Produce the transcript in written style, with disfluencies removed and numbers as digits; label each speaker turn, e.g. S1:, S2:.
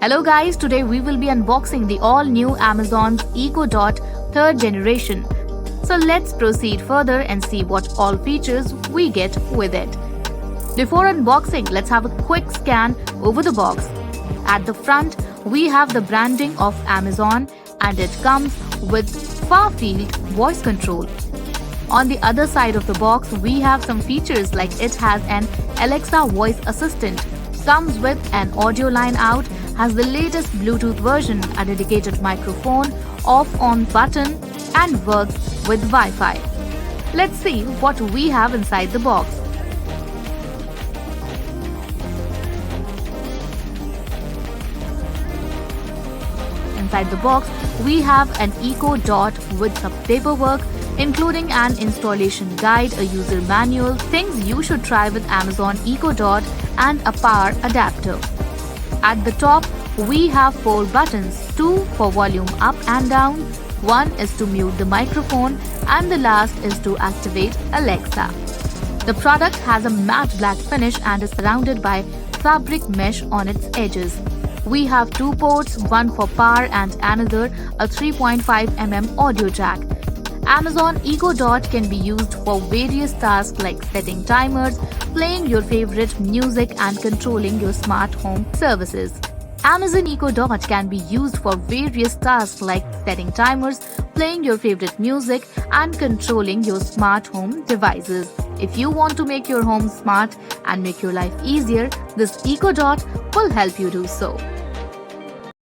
S1: Hello guys, today we will be unboxing the all-new Amazon's Echo Dot 3rd generation. So let's proceed further and see what all features we get with it. Before unboxing, let's have a quick scan over the box. At the front, we have the branding of Amazon and it comes with far-field voice control. On the other side of the box, we have some features like it has an Alexa voice assistant, comes with an audio line out, has the latest Bluetooth version, a dedicated microphone, off-on button and works with Wi-Fi. Let's see what we have inside the box. Inside the box, we have an Echo Dot with some paperwork, including an installation guide, a user manual, things you should try with Amazon Echo Dot, and a power adapter. At the top, we have 4 buttons, 2 for volume up and down, 1 is to mute the microphone, and the last is to activate Alexa. The product has a matte black finish and is surrounded by fabric mesh on its edges. We have 2 ports, one for power and another a 3.5mm audio jack. Amazon Echo Dot can be used for various tasks like setting timers, playing your favorite music and controlling your smart home services. Amazon Echo Dot can be used for various tasks like setting timers, playing your favorite music and controlling your smart home devices. If you want to make your home smart and make your life easier, this Echo Dot will help you do so.